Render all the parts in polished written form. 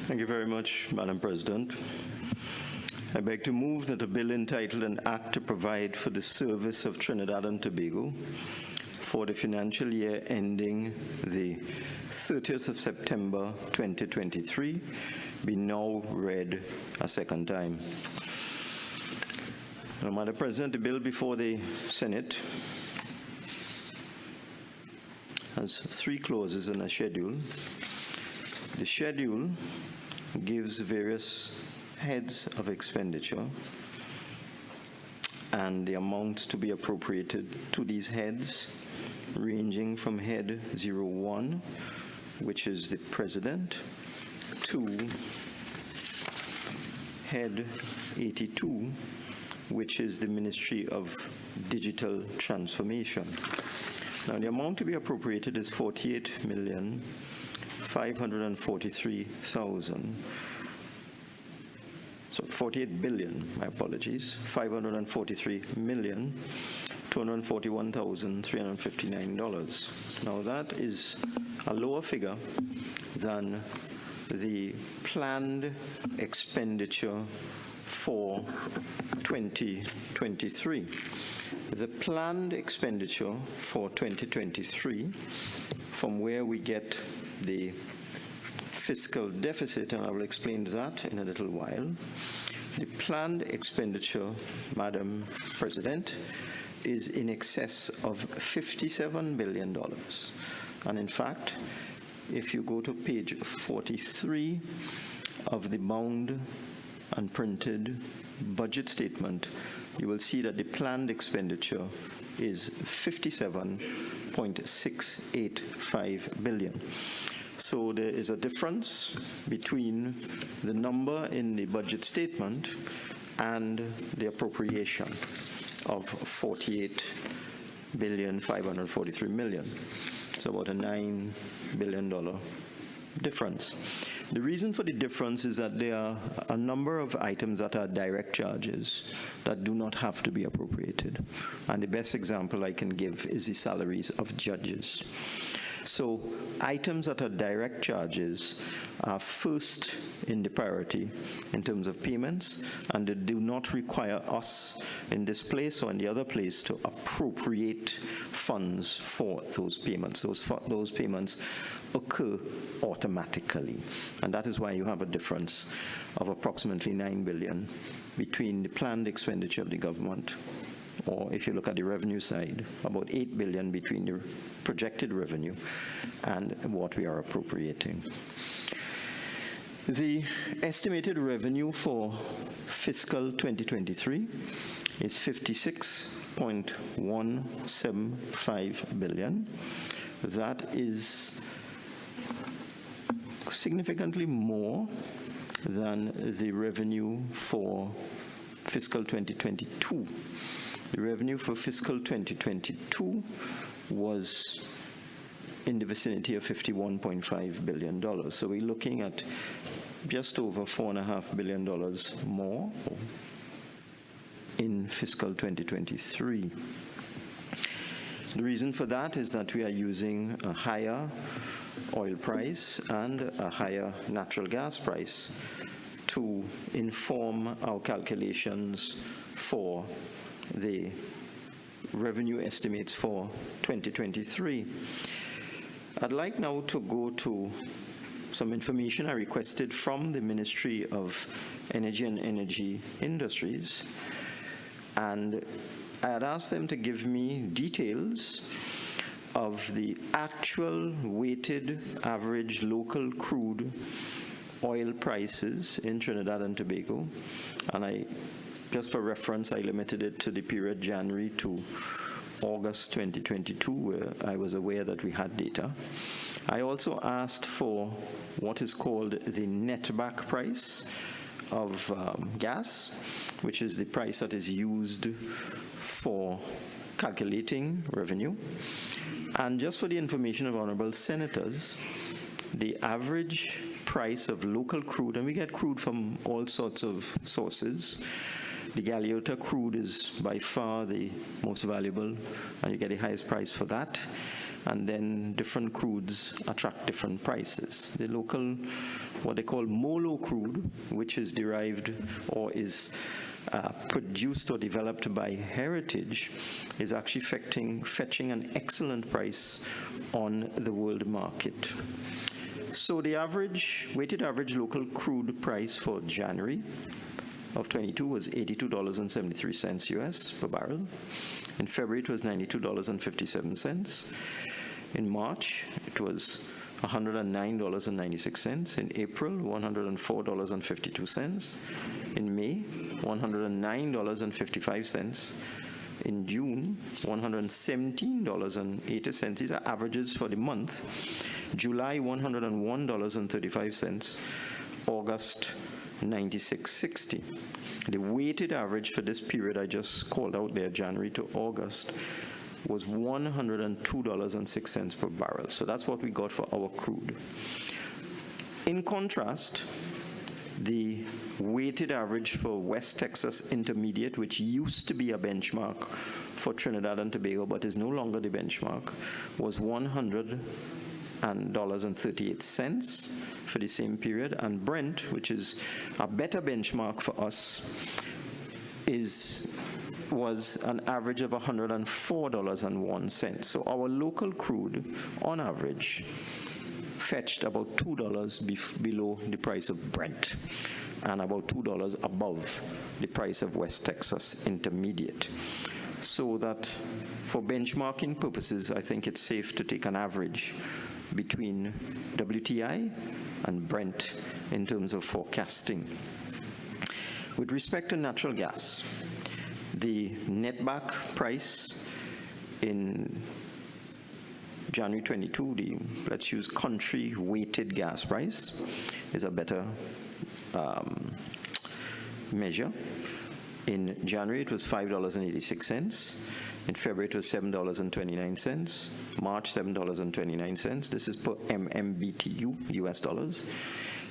Thank you very much, Madam President. I beg to move that a bill entitled An Act to Provide for the Service of Trinidad and Tobago for the financial year ending the 30th of September 2023 be now read a second time. Now, Madam President, the bill before the Senate has 3 clauses in a schedule. The schedule gives various heads of expenditure and the amounts to be appropriated to these heads, ranging from head 01, which is the President, to head 82, which is the Ministry of Digital Transformation. Now, the amount to be appropriated is $48 billion, my apologies, $543,241,359. Now, that is a lower figure than the planned expenditure for 2023. The planned expenditure for 2023, from where we get the fiscal deficit, and I will explain that in a little while. The planned expenditure, Madam President, is in excess of $57 billion. And in fact, if you go to page 43 of the bound and printed budget statement, you will see that the planned expenditure is $57.685 billion. So there is a difference between the number in the budget statement and the appropriation of $48,543,000,000. So about a $9 billion difference. The reason for the difference is that there are a number of items that are direct charges that do not have to be appropriated. And the best example I can give is the salaries of judges. So items that are direct charges are first in the priority in terms of payments, and they do not require us in this place or in the other place to appropriate funds for those payments. Those payments occur automatically, and that is why you have a difference of approximately $9 billion between the planned expenditure of the government, or if you look at the revenue side, about $8 billion between the projected revenue and what we are appropriating. The estimated revenue for fiscal 2023 is $56.175 billion. That is significantly more than the revenue for fiscal 2022. The revenue for fiscal 2022 was in the vicinity of $51.5 billion. So we're looking at just over $4.5 billion more in fiscal 2023. The reason for that is that we are using a higher oil price and a higher natural gas price to inform our calculations for the revenue estimates for 2023. I'd like now to go to some information I requested from the Ministry of Energy and Energy Industries, and I had asked them to give me details of the actual weighted average local crude oil prices in Trinidad and Tobago, and just for reference, I limited it to the period January to August 2022, where I was aware that we had data. I also asked for what is called the netback price of gas, which is the price that is used for calculating revenue. And just for the information of honorable senators, the average price of local crude, and we get crude from all sorts of sources. The Galeota crude is by far the most valuable, and you get the highest price for that. and then different crudes attract different prices. The local, what they call MOLO crude, which is derived or is produced or developed by Heritage, is actually fetching an excellent price on the world market. So the weighted average local crude price for January of 22 was $82.73 US per barrel. In February, it was $92.57. In March, it was $109.96. In April, $104.52. In May, $109.55. In June, $117.80. These are averages for the month. July, $101.35. August, $96.60. The weighted average for this period I just called out there, January to August, was $102.06 per barrel. So that's what we got for our crude. In contrast, the weighted average for West Texas Intermediate, which used to be a benchmark for Trinidad and Tobago but is no longer the benchmark, was $100.38 for the same period. And Brent, which is a better benchmark for us, was an average of $104.01. So our local crude, on average, fetched about $2 below the price of Brent and about $2 above the price of West Texas Intermediate. So that for benchmarking purposes, I think it's safe to take an average between WTI and Brent in terms of forecasting. With respect to natural gas, the netback price in January 22, let's use country weighted gas price, is a better measure. In January, it was $5.86. In February, it was $7.29. March, $7.29. This is per MMBTU, US dollars.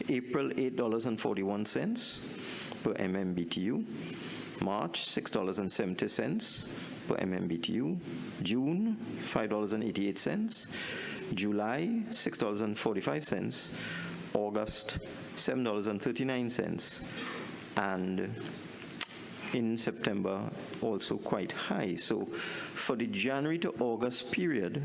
April, $8.41 per MMBTU. March, $6.70 per MMBTU. June, $5.88. July, $6.45. August, $7.39. And in September, also quite high. So for the January to August period,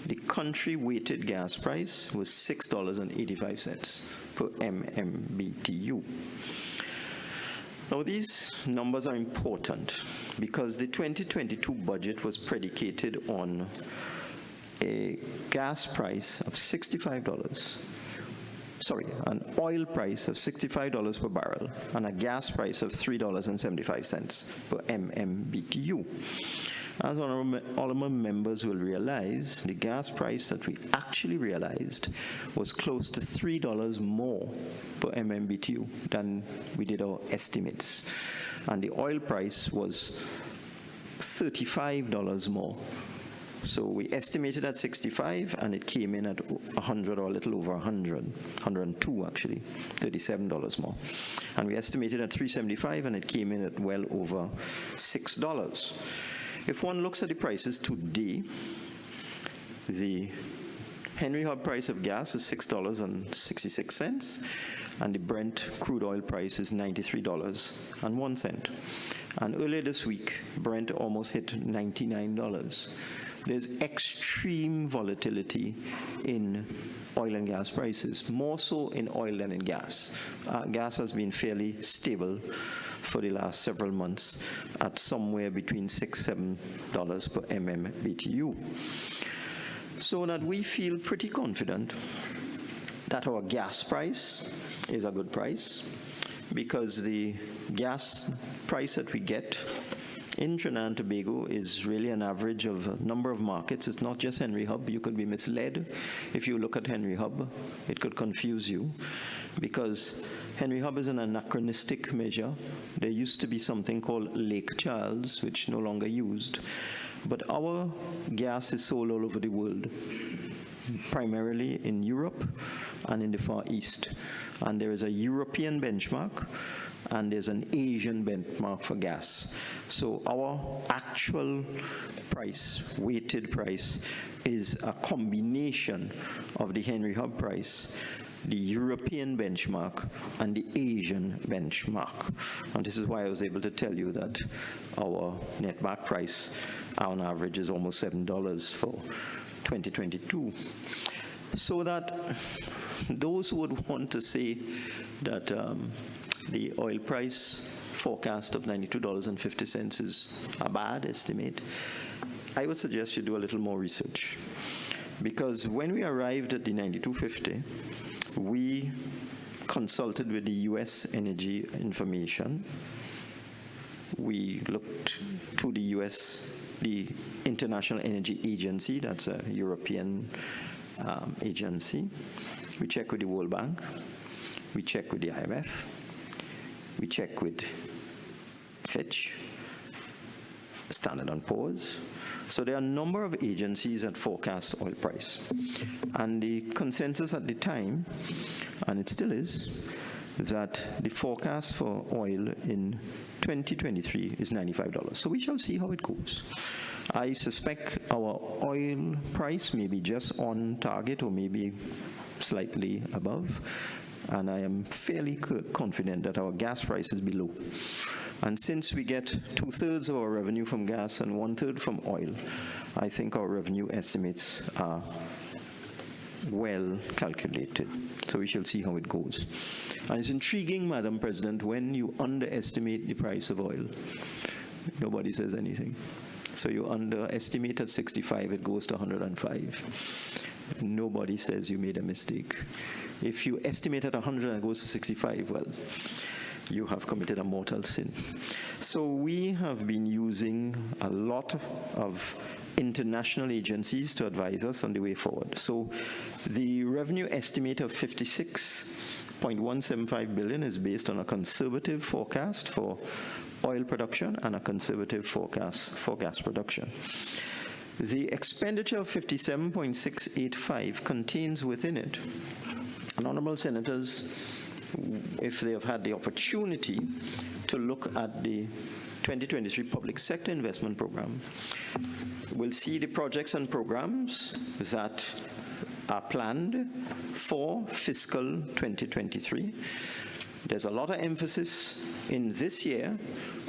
the country weighted gas price was $6.85 per MMBTU. Now, these numbers are important because the 2022 budget was predicated on a gas price of an oil price of $65 per barrel and a gas price of $3.75 per MMBTU. As honorable members will realize, the gas price that we actually realized was close to $3 more per MMBTU than we did our estimates. And the oil price was $35 more. So we estimated at 65, and it came in at 100 or a little over 100, 102 actually, $37 more. And we estimated at 375, and it came in at well over $6. If one looks at the prices today, the Henry Hub price of gas is $6.66, and the Brent crude oil price is $93.01. And earlier this week, Brent almost hit $99. There's extreme volatility in oil and gas prices, more so in oil than in gas. Gas has been fairly stable for the last several months at somewhere between $6-7 per MMBTU. So that we feel pretty confident that our gas price is a good price, because the gas price that we get in Trinidad and Tobago is really an average of a number of markets. It's not just Henry Hub. You could be misled if you look at Henry Hub. It could confuse you, because Henry Hub is an anachronistic measure. There used to be something called Lake Charles, which no longer used. But our gas is sold all over the world, primarily in Europe and in the Far East. And there is a European benchmark, and there's an Asian benchmark for gas. So our actual price, weighted price, is a combination of the Henry Hub price, the European benchmark, and the Asian benchmark. And this is why I was able to tell you that our netback price on average is almost $7 for 2022. So that those who would want to say that the oil price forecast of $92.50 is a bad estimate, I would suggest you do a little more research. Because when we arrived at the $92.50, we consulted with the U.S. Energy Information. We looked to the U.S., the International Energy Agency, that's a European agency. We checked with the World Bank. We checked with the IMF. We checked with Fitch, Standard & Poor's. So there are a number of agencies that forecast oil price. And the consensus at the time, and it still is, that the forecast for oil in 2023 is $95. So we shall see how it goes. I suspect our oil price may be just on target or maybe slightly above. And I am fairly confident that our gas price is below. And since we get 2/3 of our revenue from gas and 1/3 from oil, I think our revenue estimates are well calculated. So we shall see how it goes. And it's intriguing, Madam President, when you underestimate the price of oil, nobody says anything. So you underestimate at 65, it goes to 105. Nobody says you made a mistake. If you estimate at 100 and it goes to 65, well, you have committed a mortal sin. So we have been using a lot of international agencies to advise us on the way forward. So the revenue estimate of $56.175 billion is based on a conservative forecast for oil production and a conservative forecast for gas production. The expenditure of $57.685 contains within it, and honorable senators, if they have had the opportunity to look at the 2023 Public Sector Investment Program, will see the projects and programs that are planned for fiscal 2023. There's a lot of emphasis in this year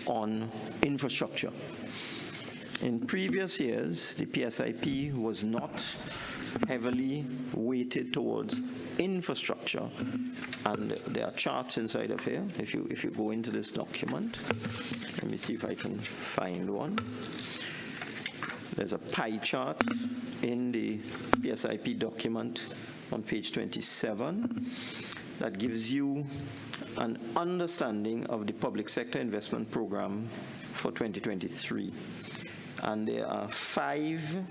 on infrastructure. In previous years, the PSIP was not heavily weighted towards infrastructure, and there are charts inside of here. If you go into this document, let me see if I can find one. There's a pie chart in the PSIP document on page 27 that gives you an understanding of the public sector investment program for 2023. And there are 5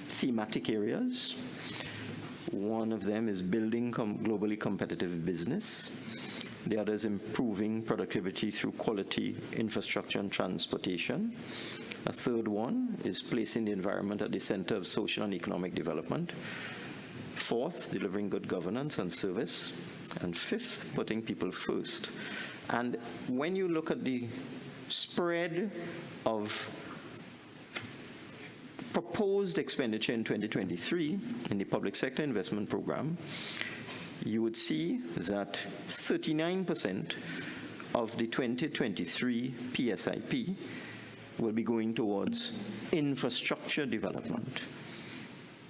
thematic areas. One of them is building globally competitive business. The other is improving productivity through quality infrastructure and transportation. A third one is placing the environment at the center of social and economic development. Fourth, delivering good governance and service. And fifth, putting people first. And when you look at the spread of proposed expenditure in 2023 in the public sector investment program, you would see that 39% of the 2023 PSIP will be going towards infrastructure development,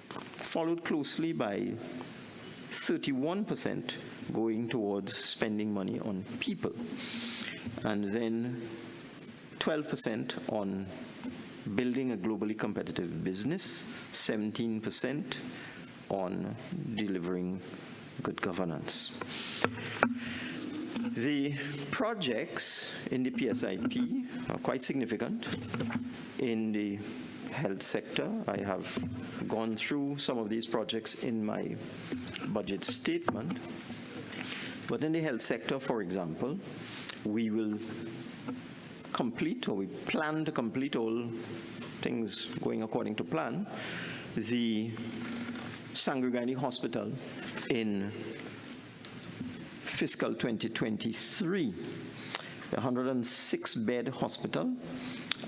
followed closely by 31% going towards spending money on people, and then 12% on building a globally competitive business, 17% on delivering good governance. The projects in the PSIP are quite significant. In the health sector, I have gone through some of these projects in my budget statement. But in the health sector, for example, we will complete, or we plan to complete, all things going according to plan, the Sangregani Hospital in fiscal 2023, a 106-bed hospital,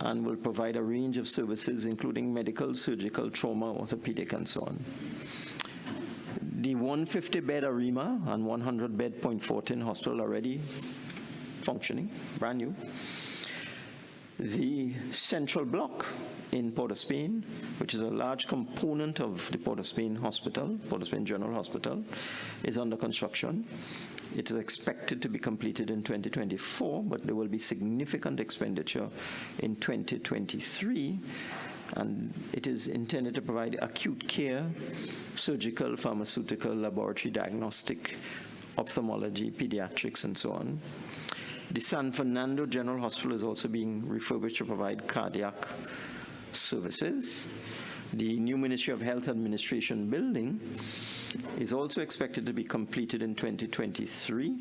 and will provide a range of services including medical, surgical, trauma, orthopedic, and so on. The 150-bed ARIMA and 100-bed Point Fortin Hospital already functioning, brand new. The Central Block in Port of Spain, which is a large component of the Port of Spain Hospital, Port of Spain General Hospital, is under construction. It is expected to be completed in 2024, but there will be significant expenditure in 2023, and it is intended to provide acute care, surgical, pharmaceutical, laboratory, diagnostic, ophthalmology, pediatrics, and so on. The San Fernando General Hospital is also being refurbished to provide cardiac services. The new Ministry of Health Administration building is also expected to be completed in 2023,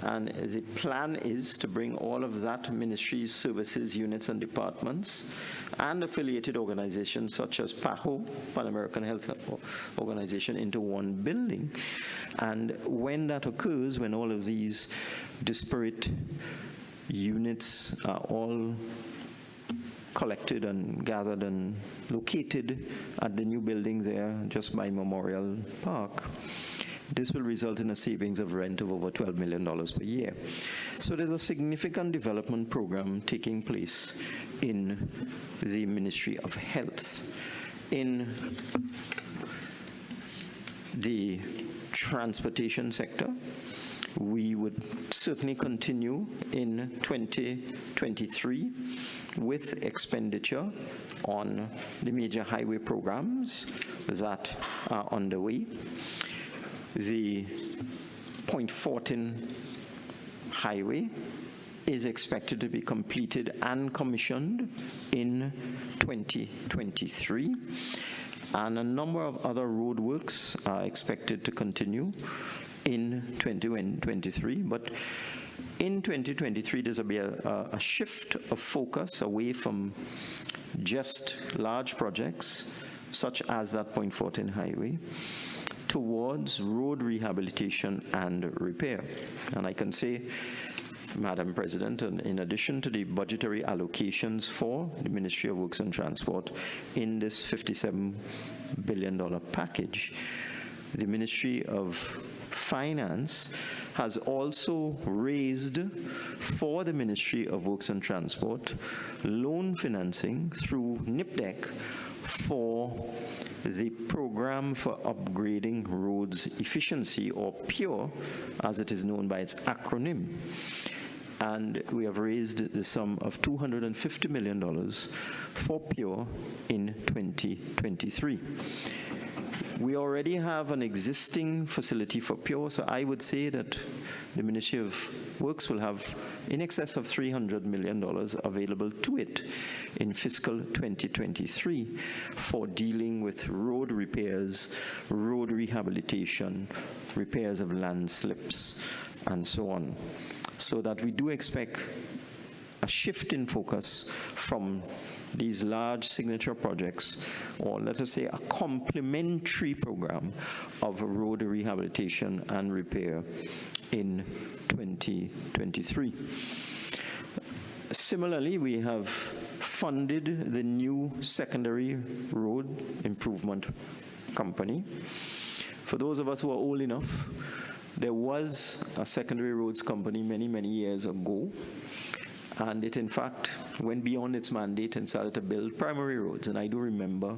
and the plan is to bring all of that ministry's services, units, and departments and affiliated organizations such as PAHO, Pan American Health Organization, into one building. And when that occurs, when all of these disparate units are all collected and gathered and located at the new building there just by Memorial Park, this will result in a savings of rent of over $12 million per year. So there's a significant development program taking place in the Ministry of Health. In the transportation sector, we would certainly continue in 2023 with expenditure on the major highway programs that are underway. The Point Fortin Highway is expected to be completed and commissioned in 2023, and a number of other road works are expected to continue in 2023, but in 2023 there's be a shift of focus away from just large projects such as that Point Fortin Highway towards road rehabilitation and repair. And I can say, Madam President, in addition to the budgetary allocations for the Ministry of Works and Transport in this $57 billion package, the Ministry of Finance has also raised for the Ministry of Works and Transport loan financing through NIPDEC for the Program for Upgrading Roads Efficiency, or PURE, as it is known by its acronym. And we have raised the sum of $250 million for PURE in 2023. We already have an existing facility for PURE, so I would say that the Ministry of Works will have in excess of $300 million available to it in fiscal 2023 for dealing with road repairs, road rehabilitation, repairs of landslips, and so on. So that we do expect a shift in focus from these large signature projects, or let us say a complementary program of road rehabilitation and repair in 2023. Similarly, we have funded the new secondary road improvement company. For those of us who are old enough, there was a secondary roads company many, many years ago, and it in fact went beyond its mandate and started to build primary roads. And I do remember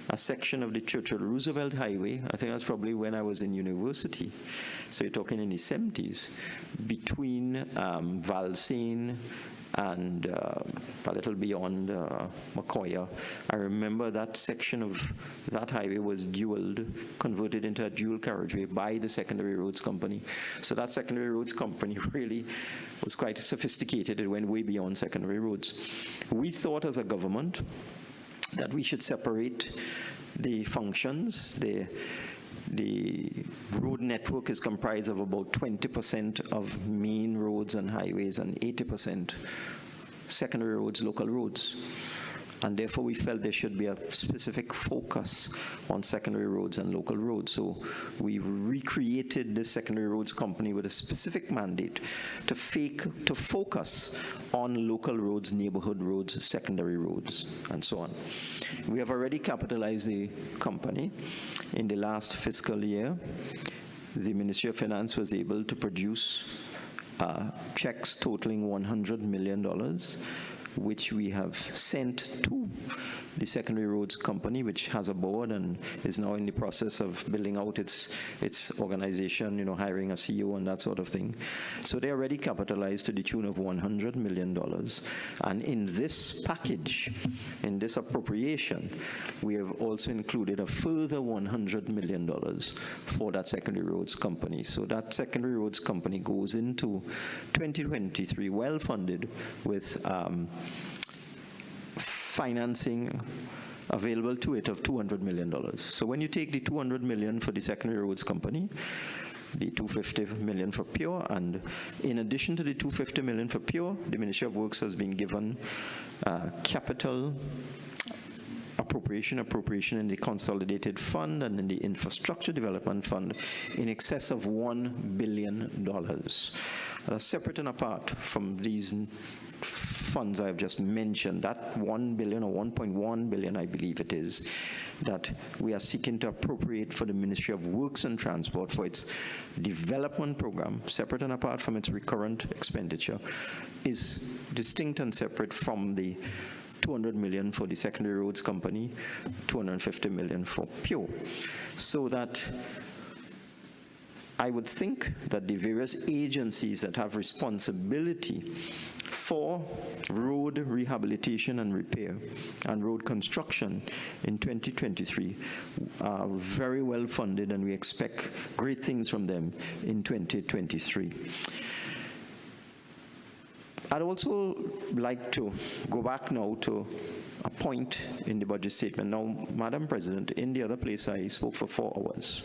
a section of the Churchill Roosevelt Highway, I think that's probably when I was in university, so you're talking in the 70s, between Valsain and a little beyond Macoya. I remember that section of that highway was converted into a dual carriageway by the secondary roads company. So that secondary roads company really was quite sophisticated. It went way beyond secondary roads. We thought as a government that we should separate the functions. The road network is comprised of about 20% of main roads and highways and 80% secondary roads, local roads. and therefore we felt there should be a specific focus on secondary roads and local roads. So we recreated the Secondary Roads Company with a specific mandate to focus on local roads, neighborhood roads, secondary roads, and so on. We have already capitalized the company. In the last fiscal year, the Ministry of Finance was able to produce checks totaling $100 million, which we have sent to the Secondary Roads Company, which has a board and is now in the process of building out its organization, hiring a CEO and that sort of thing. So they already capitalized to the tune of $100 million. And in this package, in this appropriation, we have also included a further $100 million for that Secondary Roads Company. So that Secondary Roads Company goes into 2023 well-funded with financing available to it of $200 million. So when you take the $200 million for the Secondary Roads Company, the $250 million for PURE, and in addition to the $250 million for PURE, the Ministry of Works has been given capital appropriation in the Consolidated Fund and in the Infrastructure Development Fund in excess of $1 billion. Separate and apart from these funds I've just mentioned, that $1 billion or $1.1 billion, I believe it is, that we are seeking to appropriate for the Ministry of Works and Transport for its development program, separate and apart from its recurrent expenditure, is distinct and separate from the $200 million for the Secondary Roads Company, $250 million for PURE. So that I would think that the various agencies that have responsibility for road rehabilitation and repair and road construction in 2023 are very well funded, and we expect great things from them in 2023. I'd also like to go back now to a point in the budget statement. Now, Madam President, in the other place I spoke for 4 hours.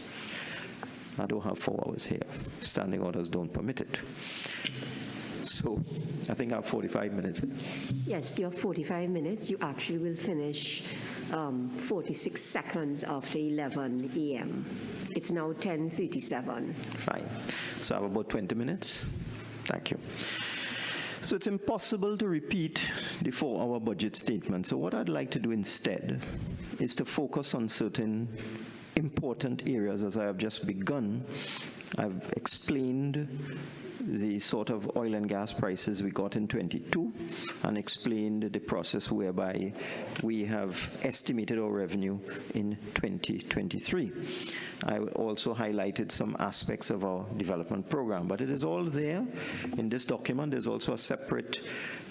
I don't have 4 hours here. Standing orders don't permit it. So I think I have 45 minutes. Yes, you have 45 minutes. You actually will finish 46 seconds after 11 a.m. It's now 10:37. Fine. So I have about 20 minutes. Thank you. So it's impossible to repeat the 4-hour budget statement. So what I'd like to do instead is to focus on certain important areas. As I have just begun, I've explained the sort of oil and gas prices we got in 22 and explained the process whereby we have estimated our revenue in 2023. I also highlighted some aspects of our development program, but it is all there in this document. There's also a separate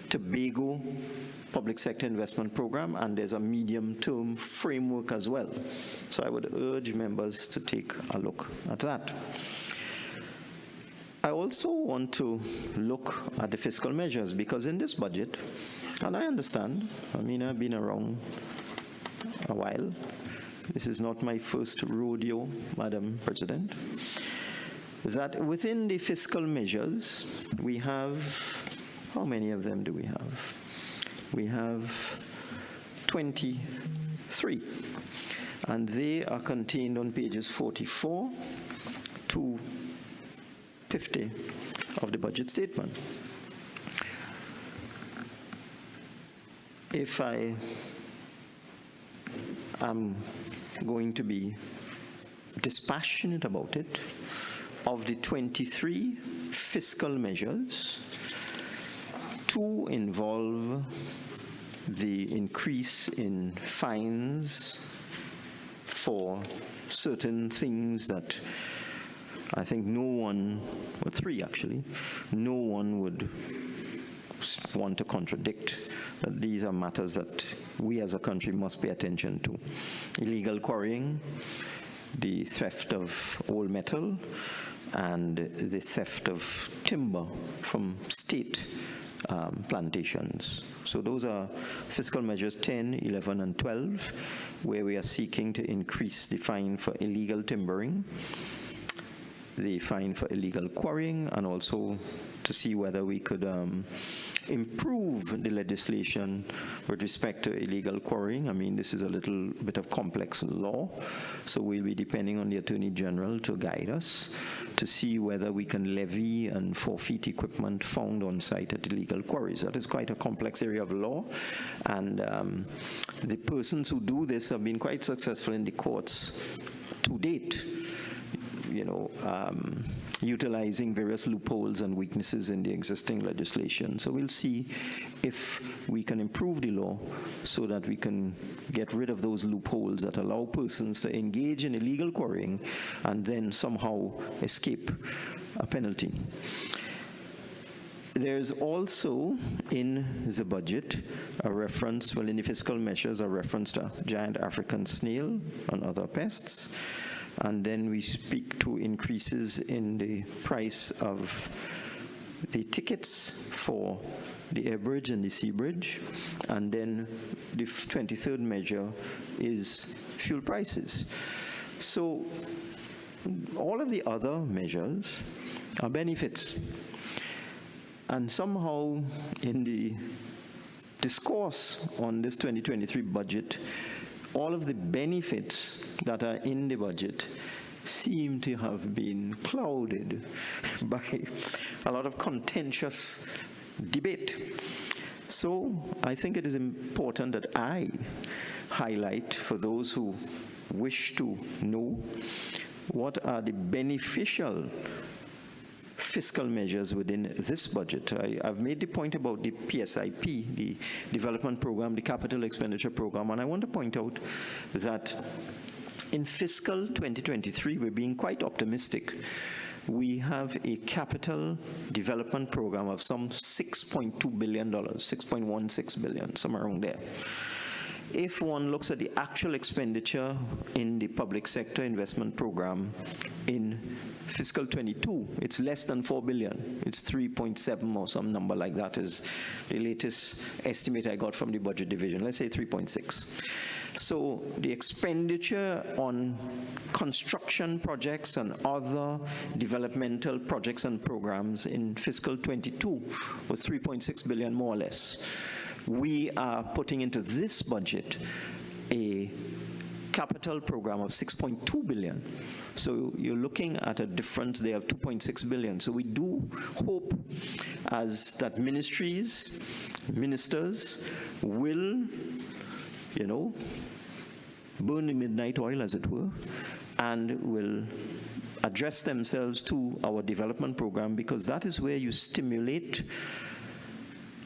Tobago public sector investment program, and there's a medium-term framework as well. So I would urge members to take a look at that. I also want to look at the fiscal measures, because in this budget, and I understand, I've been around a while. This is not my first rodeo, Madam President. That within the fiscal measures, we have, how many of them do we have? We have 23, and they are contained on pages 44 to 50 of the budget statement. If I am going to be dispassionate about it, of the 23 fiscal measures, 2 involve the increase in fines for certain things that I think no one, or 3 actually, no one would want to contradict that these are matters that we as a country must pay attention to. Illegal quarrying, the theft of old metal, and the theft of timber from state plantations. So those are fiscal measures 10, 11, and 12, where we are seeking to increase the fine for illegal timbering. the fine for illegal quarrying, and also to see whether we could improve the legislation with respect to illegal quarrying. I mean, this is a little bit of complex law, so we'll be depending on the Attorney General to guide us to see whether we can levy and forfeit equipment found on site at illegal quarries. That is quite a complex area of law, and the persons who do this have been quite successful in the courts to date, utilizing various loopholes and weaknesses in the existing legislation. So we'll see if we can improve the law so that we can get rid of those loopholes that allow persons to engage in illegal quarrying and then somehow escape a penalty. There's also in the budget a reference, in the fiscal measures, a reference to giant African snail and other pests. And then we speak to increases in the price of the tickets for the air bridge and the sea bridge. And then the 23rd measure is fuel prices. So all of the other measures are benefits. And somehow in the discourse on this 2023 budget, all of the benefits that are in the budget seem to have been clouded by a lot of contentious debate. So I think it is important that I highlight, for those who wish to know, what are the beneficial fiscal measures within this budget. I've made the point about the PSIP, the development program, the capital expenditure program, and I want to point out that in fiscal 2023, we're being quite optimistic. We have a capital development program of some $6.2 billion, $6.16 billion, somewhere around there. If one looks at the actual expenditure in the public sector investment program in fiscal 22, it's less than $4 billion. It's 3.7 or some number like that is the latest estimate I got from the budget division. Let's say 3.6. So the expenditure on construction projects and other developmental projects and programs in fiscal 22 was 3.6 billion, more or less. We are putting into this budget a capital program of 6.2 billion. So you're looking at a difference there of 2.6 billion. So we do hope as that ministries, ministers will, burn the midnight oil, as it were, and will address themselves to our development program, because that is where you stimulate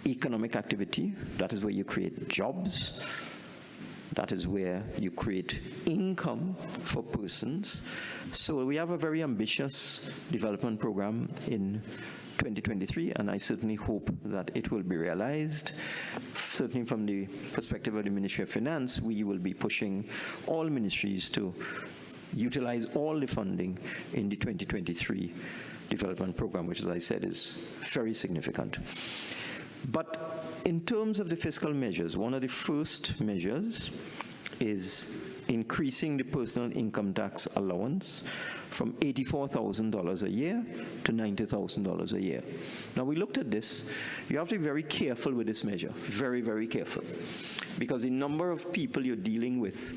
economic activity, that is where you create jobs, that is where you create income for persons. So we have a very ambitious development program in 2023, and I certainly hope that it will be realized. Certainly from the perspective of the Ministry of Finance, we will be pushing all ministries to utilize all the funding in the 2023 development program, which, as I said, is very significant. But in terms of the fiscal measures, one of the first measures is increasing the personal income tax allowance from $84,000 a year to $90,000 a year. Now, we looked at this. You have to be very careful with this measure, very, very careful, because the number of people you're dealing with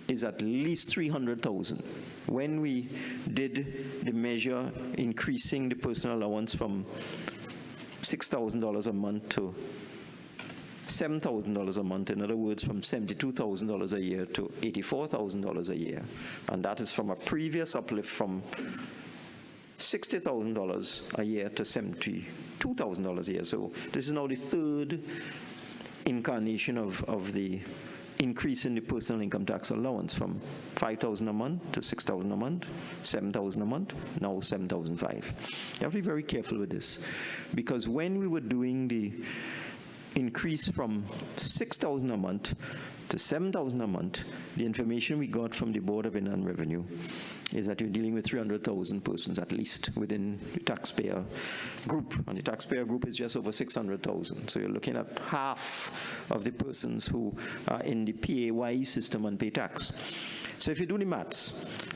is at least 300,000. When we did the measure increasing the personal allowance from $6,000 a month to $7,000 a month, in other words, from $72,000 a year to $84,000 a year. And that is from a previous uplift from $60,000 a year to $72,000 a year. So this is now the third incarnation of the increase in the personal income tax allowance from $5,000 a month to $6,000 a month, $7,000 a month, now $7,500. You have to be very careful with this, because when we were doing the increase from $6,000 a month to $7,000 a month, the information we got from the Board of Inland Revenue is that you're dealing with 300,000 persons at least within the taxpayer group, and the taxpayer group is just over 600,000. So you're looking at half of the persons who are in the PAYE system and pay tax. So if you do the maths,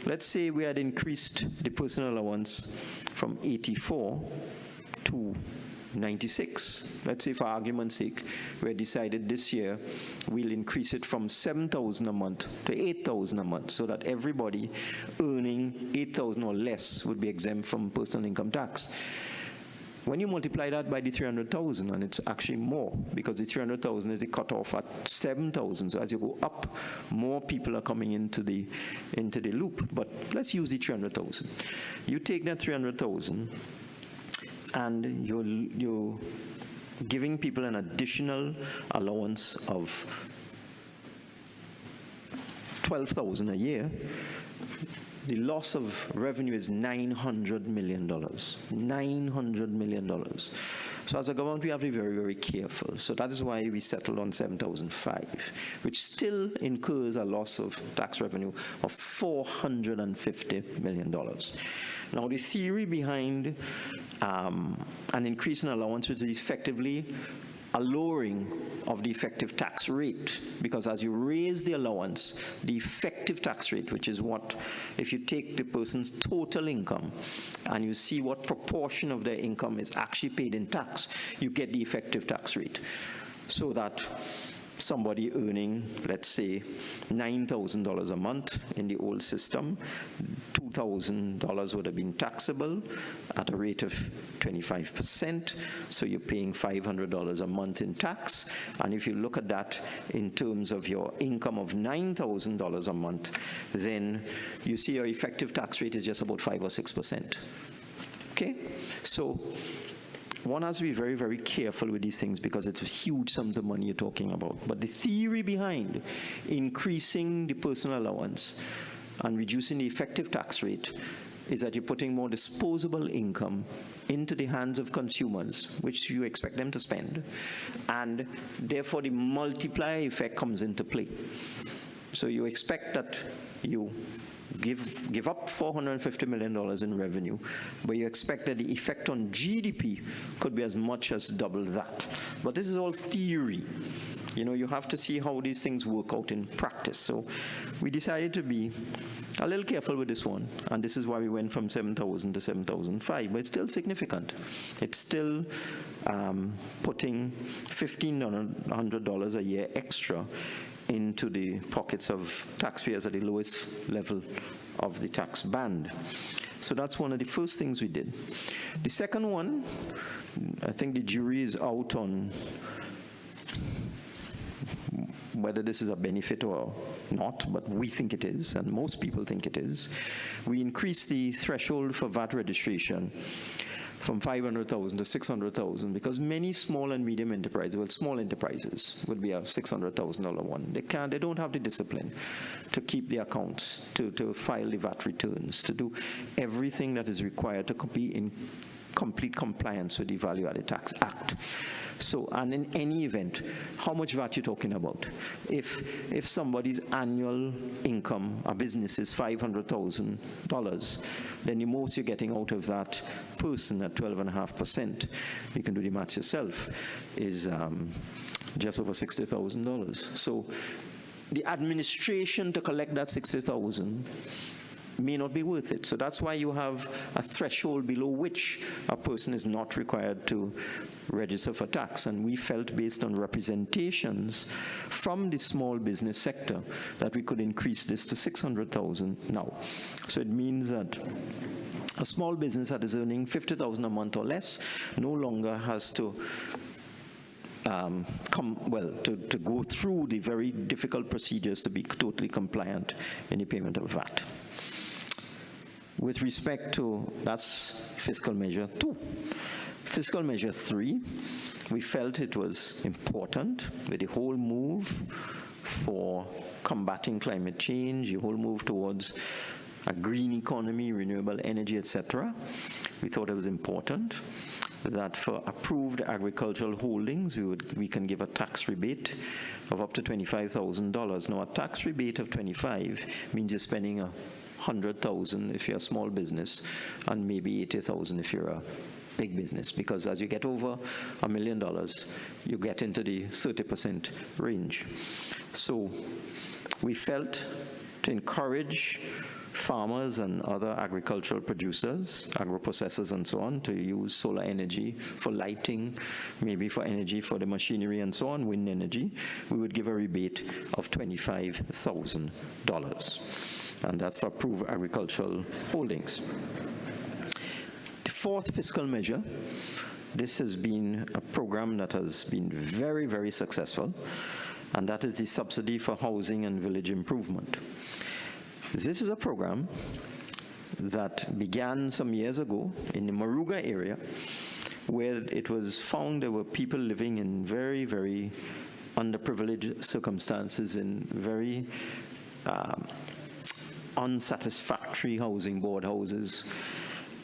let's say we had increased the personal allowance from 84 to 96. Let's say for argument's sake, we decided this year we'll increase it from $7,000 a month to $8,000 a month, so that everybody earning $8,000 or less would be exempt from personal income tax. When you multiply that by the 300,000, and it's actually more, because the 300,000 is the cutoff at 7,000. So as you go up, more people are coming into the loop. But let's use the 300,000. You take that 300,000, and you're giving people an additional allowance of $12,000 a year. The loss of revenue is $900 million. $900 million. So as a government, we have to be very, very careful. So that is why we settled on 7,005, which still incurs a loss of tax revenue of $450 million. Now, the theory behind an increase in allowance is effectively a lowering of the effective tax rate, because as you raise the allowance, the effective tax rate, which is what, if you take the person's total income and you see what proportion of their income is actually paid in tax, you get the effective tax rate. So that somebody earning, let's say, $9,000 a month in the old system, $2,000 would have been taxable at a rate of 25%, so you're paying $500 a month in tax. And if you look at that in terms of your income of $9,000 a month, then you see your effective tax rate is just about 5 or 6%. Okay? So one has to be very, very careful with these things, because it's huge sums of money you're talking about. But the theory behind increasing the personal allowance and reducing the effective tax rate is that you're putting more disposable income into the hands of consumers, which you expect them to spend, and therefore the multiplier effect comes into play. So you expect that you give up $450 million in revenue, but you expect that the effect on GDP could be as much as double that. But this is all theory. You know, you have to see how these things work out in practice. So we decided to be a little careful with this one, and this is why we went from 7,000 to 7,005, but it's still significant. It's still putting $1,500 a year extra into the pockets of taxpayers at the lowest level of the tax band. So that's one of the first things we did. The second one, I think the jury is out on whether this is a benefit or not, but we think it is, and most people think it is. We increased the threshold for VAT registration from 500,000 to 600,000, because many small and medium enterprises, well, small enterprises would be a $600,000 one. They don't have the discipline to keep the accounts, to file the VAT returns, to do everything that is required to be in complete compliance with the Value Added Tax Act. So, and in any event, how much VAT you're talking about? If somebody's annual income, a business, is $500,000, then the most you're getting out of that person at 12.5%, you can do the math yourself, is just over $60,000. So the administration to collect that $60,000 may not be worth it. So that's why you have a threshold below which a person is not required to register for tax. And we felt, based on representations from the small business sector, that we could increase this to 600,000 now. So it means that a small business that is earning 50,000 a month or less no longer has to to go through the very difficult procedures to be totally compliant in the payment of VAT. With respect to, that's Fiscal Measure 2. Fiscal Measure 3, we felt it was important with the whole move for combating climate change, the whole move towards a green economy, renewable energy, etc. We thought it was important that for approved agricultural holdings, we can give a tax rebate of up to $25,000. Now, a tax rebate of 25 means you're spending $100,000 if you're a small business, and maybe $80,000 if you're a big business, because as you get over $1 million, you get into the 30% range. So we felt to encourage farmers and other agricultural producers, agro-processors and so on, to use solar energy for lighting, maybe for energy for the machinery and so on, wind energy, we would give a rebate of $25,000. And that's for approved agricultural holdings. The fourth fiscal measure, this has been a program that has been very, very successful, and that is the Subsidy for Housing and Village Improvement. This is a program that began some years ago in the Moruga area, where it was found there were people living in very, very underprivileged circumstances in very unsatisfactory housing board houses.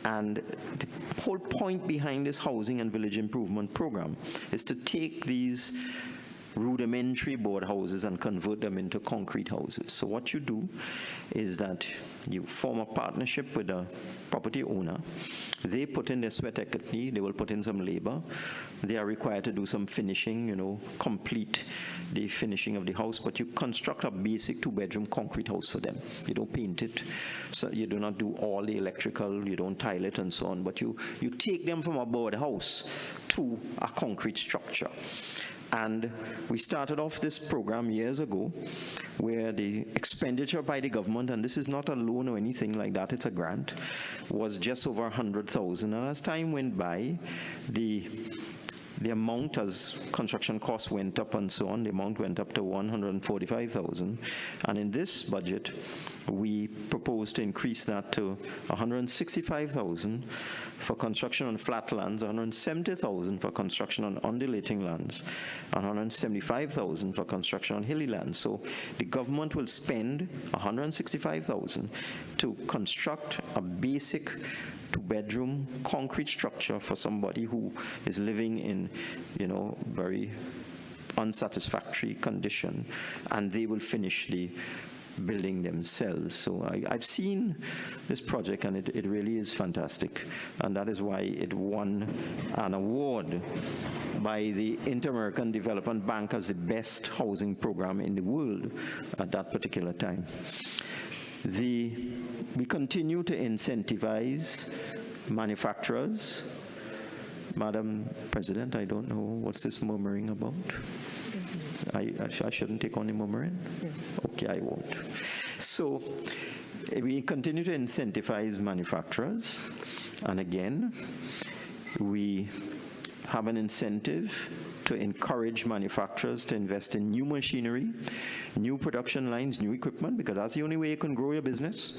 And the whole point behind this Housing and Village Improvement Program is to take these rudimentary board houses and convert them into concrete houses. So what you do is that you form a partnership with a property owner. They put in their sweat equity, they will put in some labor. They are required to do some finishing, complete the finishing of the house, but you construct a basic 2-bedroom concrete house for them. You don't paint it, so you do not do all the electrical, you don't tile it and so on, but you take them from a board house to a concrete structure. And we started off this program years ago where the expenditure by the government, and this is not a loan or anything like that, it's a grant, was just over $100,000. And as time went by, the amount, as construction costs went up and so on, the amount went up to $145,000. And in this budget, we propose to increase that to $165,000 for construction on flat lands, $170,000 for construction on undulating lands, and $175,000 for construction on hilly lands. So the government will spend $165,000 to construct a basic 2-bedroom concrete structure for somebody who is living in, very unsatisfactory condition, and they will finish the building themselves. So I've seen this project, and it really is fantastic, and that is why it won an award by the Inter-American Development Bank as the best housing program in the world at that particular time. We continue to incentivize manufacturers. Madam President, I don't know what's this murmuring about. I shouldn't take on the murmuring? Yeah. Okay, I won't. So we continue to incentivize manufacturers, and again, we have an incentive to encourage manufacturers to invest in new machinery, new production lines, new equipment, because that's the only way you can grow your business.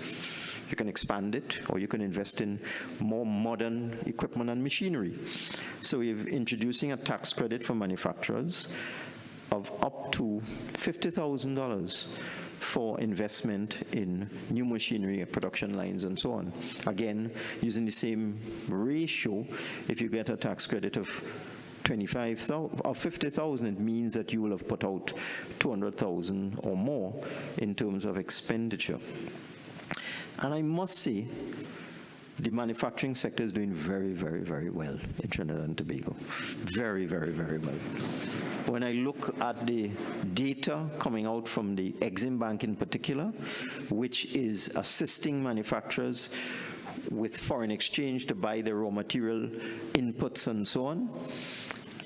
You can expand it, or you can invest in more modern equipment and machinery. So we're introducing a tax credit for manufacturers of up to $50,000 for investment in new machinery, production lines, and so on. Again, using the same ratio, if you get a tax credit of $50,000, it means that you will have put out $200,000 or more in terms of expenditure. And I must say, the manufacturing sector is doing very, very, very well in Trinidad and Tobago. Very, very, very well. When I look at the data coming out from the Exim Bank in particular, which is assisting manufacturers with foreign exchange to buy their raw material inputs and so on,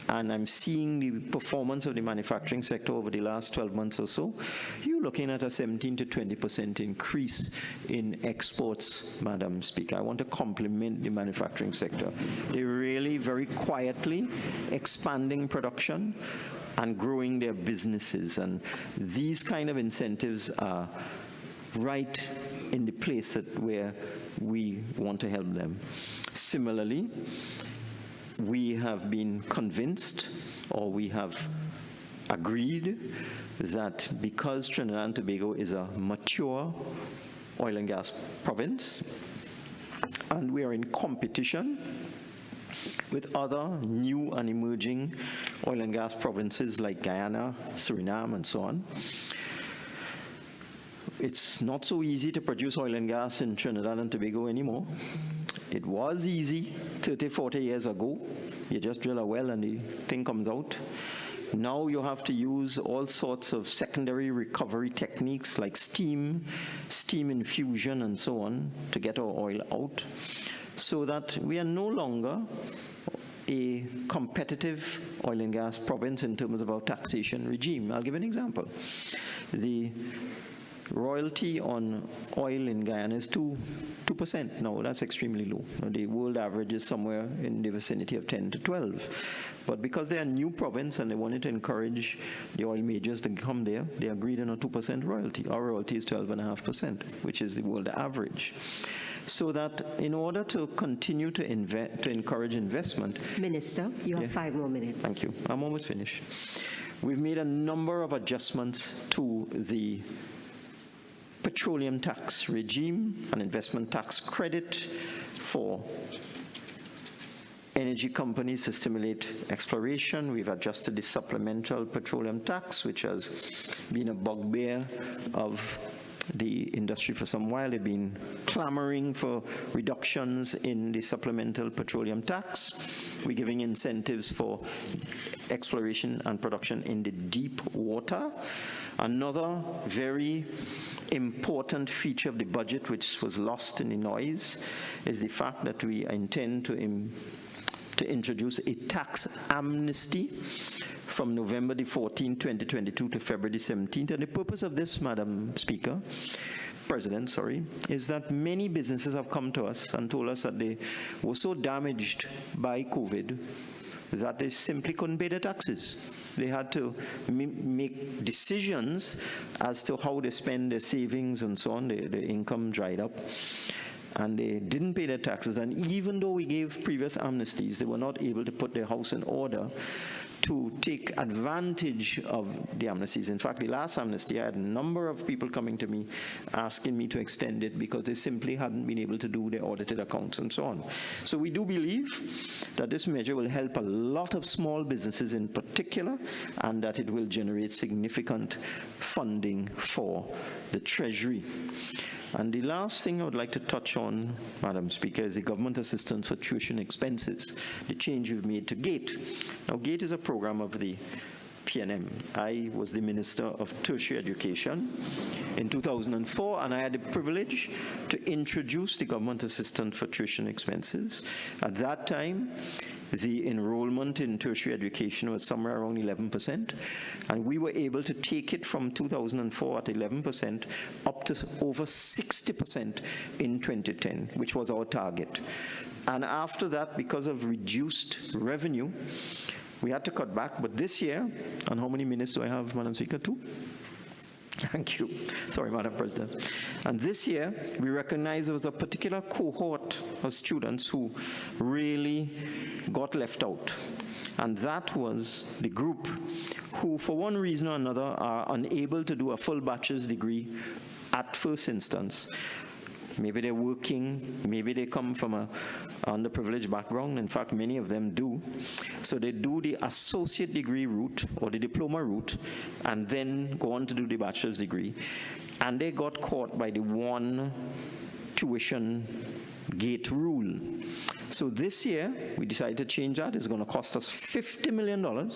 and I'm seeing the performance of the manufacturing sector over the last 12 months or so, you're looking at a 17 to 20% increase in exports, Madam Speaker. I want to compliment the manufacturing sector. They're really very quietly expanding production and growing their businesses, and these kind of incentives are right in the place where we want to help them. Similarly, we have been convinced, or we have agreed, that because Trinidad and Tobago is a mature oil and gas province, and we are in competition with other new and emerging oil and gas provinces like Guyana, Suriname, and so on, it's not so easy to produce oil and gas in Trinidad and Tobago anymore. It was easy 30, 40 years ago. You just drill a well and the thing comes out. Now you have to use all sorts of secondary recovery techniques like steam infusion and so on to get our oil out, so that we are no longer a competitive oil and gas province in terms of our taxation regime. I'll give an example. The royalty on oil in Guyana is 2%. No, that's extremely low. The world average is somewhere in the vicinity of 10 to 12. But because they are a new province and they wanted to encourage the oil majors to come there, they agreed on a 2% royalty. Our royalty is 12.5%, which is the world average. So that in order to continue to encourage investment... Minister, you have 5 more minutes. Thank you. I'm almost finished. We've made a number of adjustments to the petroleum tax regime, an investment tax credit for energy companies to stimulate exploration. We've adjusted the supplemental petroleum tax, which has been a bugbear of the industry for some while. They've been clamoring for reductions in the supplemental petroleum tax. We're giving incentives for exploration and production in the deep water. Another very important feature of the budget, which was lost in the noise, is the fact that we intend to introduce a tax amnesty from November the 14th, 2022 to February the 17th. And the purpose of this, Madam President, is that many businesses have come to us and told us that they were so damaged by COVID that they simply couldn't pay their taxes. They had to make decisions as to how they spend their savings and so on. Their income dried up, and they didn't pay their taxes. And even though we gave previous amnesties, they were not able to put their house in order to take advantage of the amnesties. In fact, the last amnesty, I had a number of people coming to me asking me to extend it because they simply hadn't been able to do their audited accounts and so on. So we do believe that this measure will help a lot of small businesses in particular, and that it will generate significant funding for the Treasury. And the last thing I would like to touch on, Madam Speaker, is the government assistance for tuition expenses, the change we've made to GATE. Now, GATE is a program of the PNM. I was the Minister of Tertiary Education in 2004, and I had the privilege to introduce the government assistance for tuition expenses. At that time, the enrollment in tertiary education was somewhere around 11%, and we were able to take it from 2004 at 11% up to over 60% in 2010, which was our target. And after that, because of reduced revenue, we had to cut back. But this year, and how many minutes do I have, Madam Speaker? 2? Thank you. Sorry, Madam President. And this year, we recognize there was a particular cohort of students who really got left out. And that was the group who, for one reason or another, are unable to do a full bachelor's degree at first instance. Maybe they're working, maybe they come from an underprivileged background. In fact, many of them do. So they do the associate degree route or the diploma route and then go on to do the bachelor's degree. And they got caught by the one tuition gate rule. So this year, we decided to change that. It's going to cost us $50 million.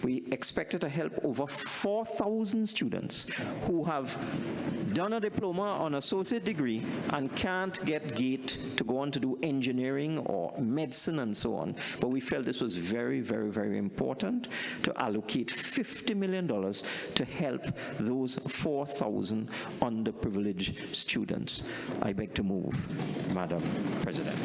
We expected to help over 4,000 students who have done a diploma on associate degree and can't get GATE to go on to do engineering or medicine and so on. But we felt this was very, very, very important to allocate $50 million to help those 4,000 underprivileged students. I beg to move, Madam President.